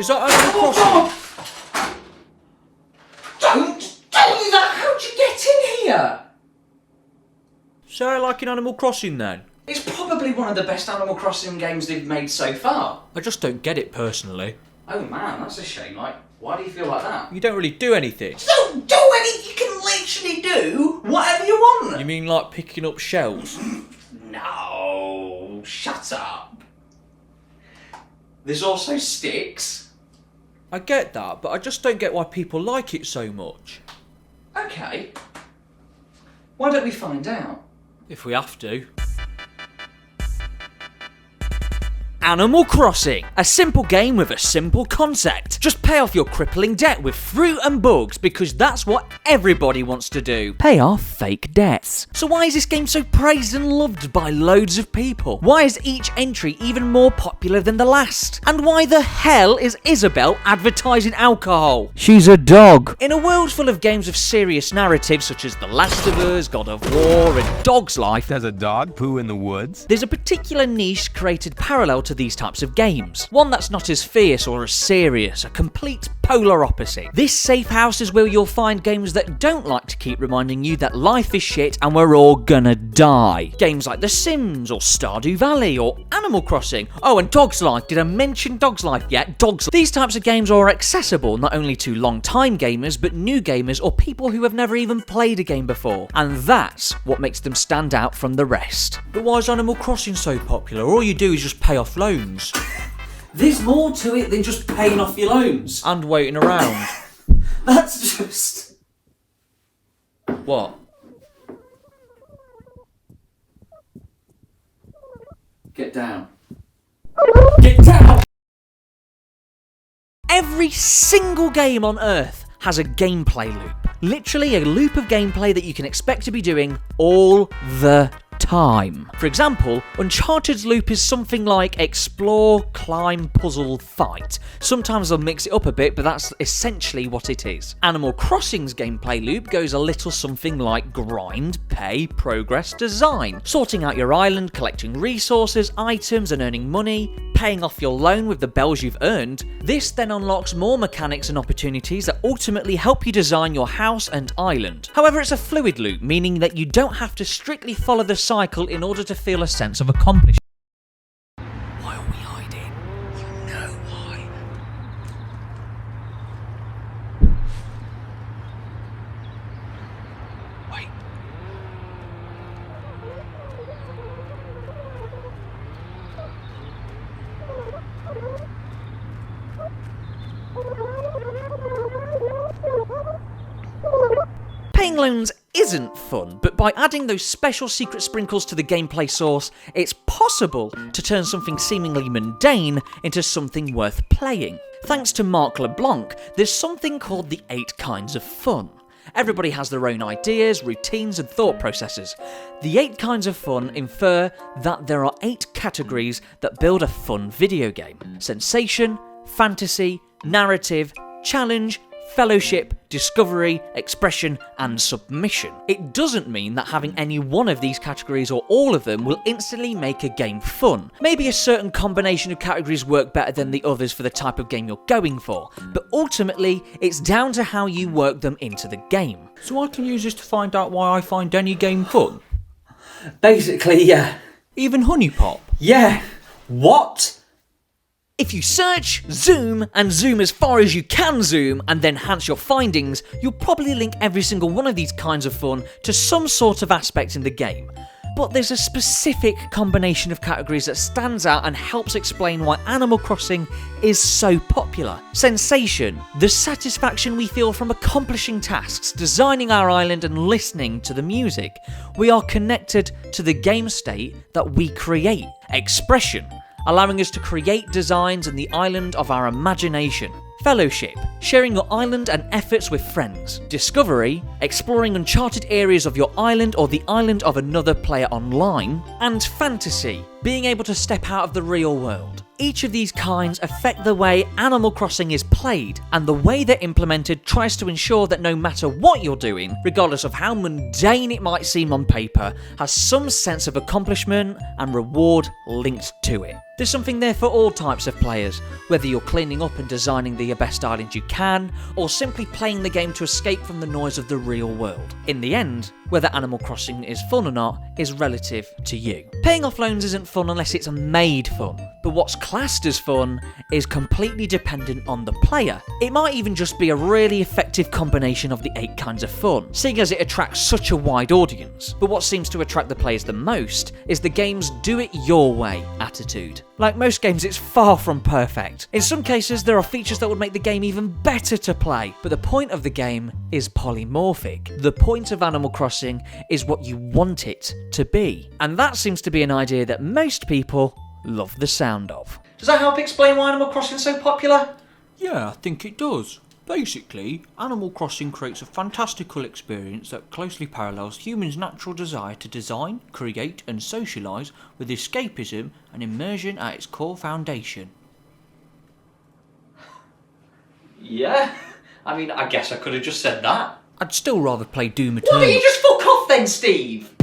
Is that Animal Crossing? Don't do that! How'd you get in here? So I like in Animal Crossing then? It's probably one of the best Animal Crossing games they've made so far. I just don't get it personally. Oh man, that's a shame. Like, why do you feel like that? You don't really do anything. Don't do anything! You can literally do whatever you want! You mean like picking up shells? No, shut up. There's also sticks. I get that, but I just don't get why people like it so much. Okay. Why don't we find out? If we have to. Animal Crossing, a simple game with a simple concept. Just pay off your crippling debt with fruit and bugs because that's what everybody wants to do. Pay off fake debts. So why is this game so praised and loved by loads of people? Why is each entry even more popular than the last? And why the hell is Isabelle advertising alcohol? She's a dog. In a world full of games of serious narratives such as The Last of Us, God of War and Dog's Life, Does a dog poo in the woods? there's a particular niche created parallel to these types of games. One that's not as fierce or as serious, a complete polar opposite. This safe house is where you'll find games that don't like to keep reminding you that life is shit and we're all gonna die. Games like The Sims or Stardew Valley or Animal Crossing. Oh, and Dog's Life. Did I mention Dog's Life yet? Dog's Life. These types of games are accessible not only to long-time gamers, but new gamers or people who have never even played a game before. And that's what makes them stand out from the rest. But why is Animal Crossing so popular? All you do is just pay off loans. There's more to it than just paying off your loans. And waiting around. That's just... What? Get down. Get down! Every single game on Earth has a gameplay loop. Literally a loop of gameplay that you can expect to be doing all the time. For example, Uncharted's loop is something like explore, climb, puzzle, fight. Sometimes they'll mix it up a bit, but that's essentially what it is. Animal Crossing's gameplay loop goes a little something like grind, pay, progress, design. Sorting out your island, collecting resources, items and earning money, paying off your loan with the bells you've earned. This then unlocks more mechanics and opportunities that ultimately help you design your house and island. However, it's a fluid loop, meaning that you don't have to strictly follow the cycle in order to feel a sense of accomplishment. Why are we hiding? You know why. Wait. Paying loans isn't fun, but by adding those special secret sprinkles to the gameplay source, it's possible to turn something seemingly mundane into something worth playing. Thanks to Marc LeBlanc, there's something called the 8 kinds of fun. Everybody has their own ideas, routines and thought processes. The 8 kinds of fun infer that there are 8 categories that build a fun video game. Sensation, fantasy, narrative, challenge, fellowship, discovery, expression, and submission. It doesn't mean that having any one of these categories or all of them will instantly make a game fun. Maybe a certain combination of categories work better than the others for the type of game you're going for, but ultimately, it's down to how you work them into the game. So I can use this to find out why I find any game fun? Basically, yeah. Even Honey Pop? Yeah. What? If you search, zoom, and zoom as far as you can zoom, and then enhance your findings, you'll probably link every single one of these kinds of fun to some sort of aspect in the game. But there's a specific combination of categories that stands out and helps explain why Animal Crossing is so popular. Sensation, the satisfaction we feel from accomplishing tasks, designing our island and listening to the music. We are connected to the game state that we create. Expression, allowing us to create designs in the island of our imagination. Fellowship, sharing your island and efforts with friends. Discovery, exploring uncharted areas of your island or the island of another player online. And fantasy, being able to step out of the real world. Each of these kinds affect the way Animal Crossing is played, and the way they're implemented tries to ensure that no matter what you're doing, regardless of how mundane it might seem on paper, has some sense of accomplishment and reward linked to it. There's something there for all types of players, whether you're cleaning up and designing the best island you can, or simply playing the game to escape from the noise of the real world. In the end, whether Animal Crossing is fun or not is relative to you. Paying off loans isn't fun unless it's made fun, but what's classed as fun is completely dependent on the player. It might even just be a really effective combination of the 8 kinds of fun, seeing as it attracts such a wide audience. But what seems to attract the players the most is the game's do it your way attitude. Like most games, it's far from perfect. In some cases, there are features that would make the game even better to play, but the point of the game is polymorphic. The point of Animal Crossing is what you want it to be. And that seems to be an idea that most people love the sound of. Does that help explain why Animal Crossing is so popular? Yeah, I think it does. Basically, Animal Crossing creates a fantastical experience that closely parallels humans' natural desire to design, create and socialise, with escapism and immersion at its core foundation. Yeah. I mean, I guess I could have just said that. I'd still rather play Doom Why don't you Eternal. just fuck off then, Steve?